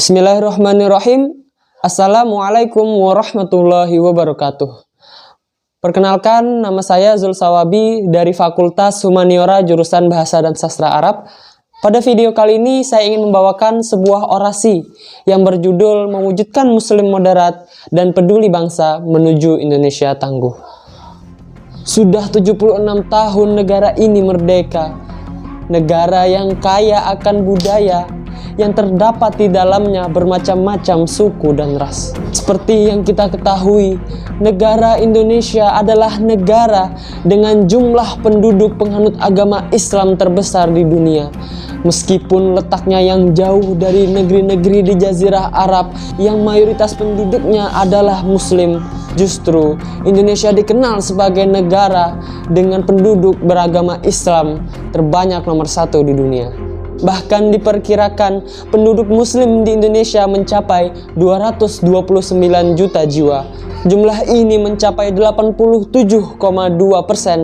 Bismillahirrahmanirrahim. Assalamualaikum warahmatullahi wabarakatuh. Perkenalkan, nama saya Zul Sawabi dari Fakultas Humaniora jurusan Bahasa dan Sastra Arab. Pada video kali ini saya ingin membawakan sebuah orasi yang berjudul Mewujudkan Muslim Moderat dan Peduli Bangsa Menuju Indonesia Tangguh. Sudah 76 tahun negara ini merdeka, negara yang kaya akan budaya, yang terdapat di dalamnya bermacam-macam suku dan ras. Seperti yang kita ketahui, negara Indonesia adalah negara dengan jumlah penduduk penganut agama Islam terbesar di dunia. Meskipun letaknya yang jauh dari negeri-negeri di Jazirah Arab yang mayoritas penduduknya adalah Muslim, justru Indonesia dikenal sebagai negara dengan penduduk beragama Islam terbanyak nomor 1 di dunia. Bahkan diperkirakan penduduk Muslim di Indonesia mencapai 229 juta jiwa. Jumlah ini mencapai 87,2%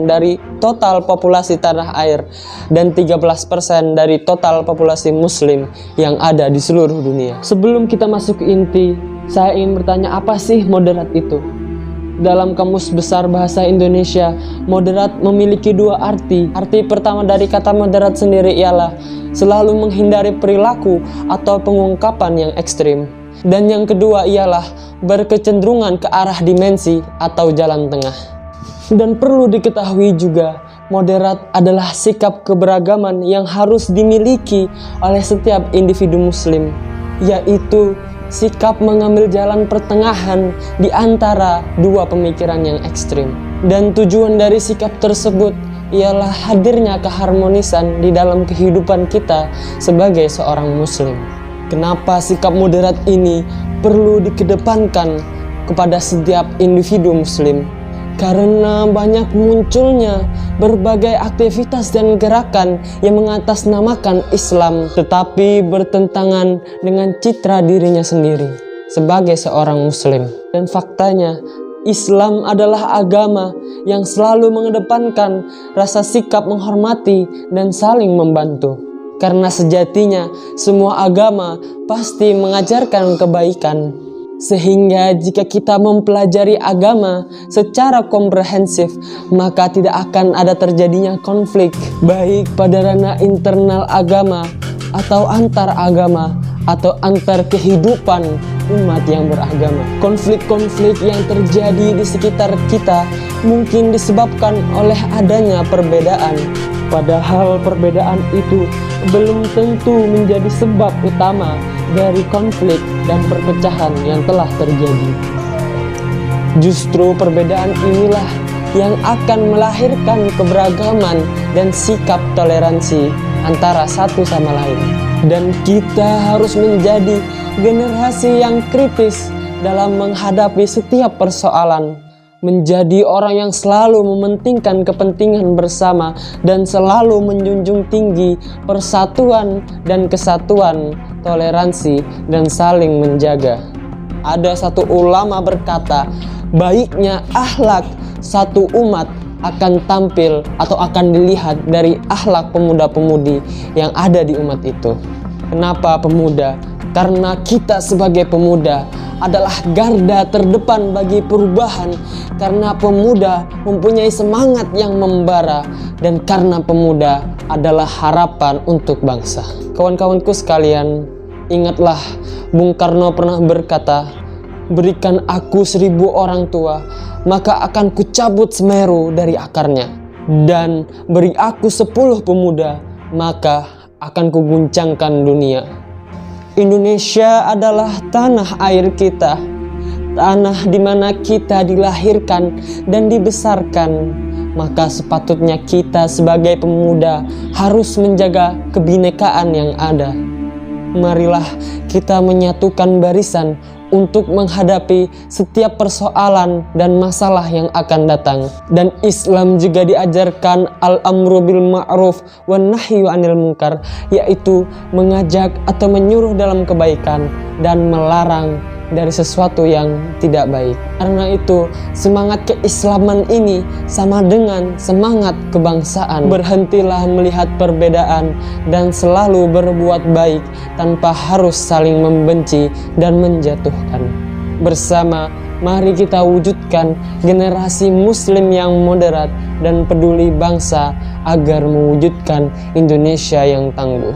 dari total populasi tanah air dan 13% dari total populasi Muslim yang ada di seluruh dunia. Sebelum kita masuk ke inti, saya ingin bertanya, apa sih moderat itu? Dalam Kamus Besar Bahasa Indonesia, moderat memiliki dua arti. Arti pertama dari kata moderat sendiri ialah selalu menghindari perilaku atau pengungkapan yang ekstrim. Dan yang kedua ialah berkecenderungan ke arah dimensi atau jalan tengah. Dan perlu diketahui juga, moderat adalah sikap keberagaman yang harus dimiliki oleh setiap individu Muslim, yaitu sikap mengambil jalan pertengahan di antara dua pemikiran yang ekstrim. Dan tujuan dari sikap tersebut ialah hadirnya keharmonisan di dalam kehidupan kita sebagai seorang Muslim. Kenapa sikap moderat ini perlu dikedepankan kepada setiap individu Muslim? Karena banyak munculnya berbagai aktivitas dan gerakan yang mengatasnamakan Islam tetapi bertentangan dengan citra dirinya sendiri sebagai seorang Muslim. Dan faktanya, Islam adalah agama yang selalu mengedepankan rasa sikap menghormati dan saling membantu. Karena sejatinya semua agama pasti mengajarkan kebaikan. Sehingga jika kita mempelajari agama secara komprehensif, maka tidak akan ada terjadinya konflik, baik pada ranah internal agama, atau antar agama, atau antar kehidupan umat yang beragama. Konflik-konflik yang terjadi di sekitar kita mungkin disebabkan oleh adanya perbedaan, padahal perbedaan itu belum tentu menjadi sebab utama dari konflik dan perpecahan yang telah terjadi. Justru perbedaan inilah yang akan melahirkan keberagaman dan sikap toleransi antara satu sama lain. Dan kita harus menjadi generasi yang kritis dalam menghadapi setiap persoalan, menjadi orang yang selalu mementingkan kepentingan bersama dan selalu menjunjung tinggi persatuan dan kesatuan, toleransi dan saling menjaga. Ada satu ulama berkata, baiknya akhlak satu umat akan tampil atau akan dilihat dari akhlak pemuda-pemudi yang ada di umat itu. Kenapa pemuda? Karena kita sebagai pemuda adalah garda terdepan bagi perubahan, karena pemuda mempunyai semangat yang membara, dan karena pemuda adalah harapan untuk bangsa. Kawan-kawanku sekalian, ingatlah Bung Karno pernah berkata, berikan aku 1000 orang tua, maka akan kucabut Semeru dari akarnya, dan beri aku 10 pemuda, maka akan kuguncangkan dunia. Indonesia adalah tanah air kita, tanah di mana kita dilahirkan dan dibesarkan. Maka sepatutnya kita sebagai pemuda harus menjaga kebinekaan yang ada. Marilah kita menyatukan barisan untuk menghadapi setiap persoalan dan masalah yang akan datang. Dan Islam juga diajarkan al-amru bil ma'ruf wan nahyu 'anil munkar, yaitu mengajak atau menyuruh dalam kebaikan dan melarang dari sesuatu yang tidak baik. Karena itu, semangat keislaman ini sama dengan semangat kebangsaan. Berhentilah melihat perbedaan dan selalu berbuat baik tanpa harus saling membenci dan menjatuhkan. Bersama, mari kita wujudkan generasi muslim yang moderat dan peduli bangsa agar mewujudkan Indonesia yang tangguh.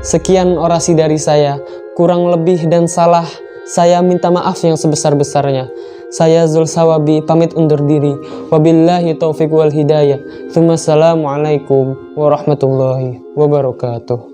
Sekian orasi dari saya, kurang lebih dan salah saya minta maaf yang sebesar-besarnya. Saya Zul Sawabi pamit undur diri. Wabillahi taufiq wal hidayah. Assalamualaikum warahmatullahi wabarakatuh.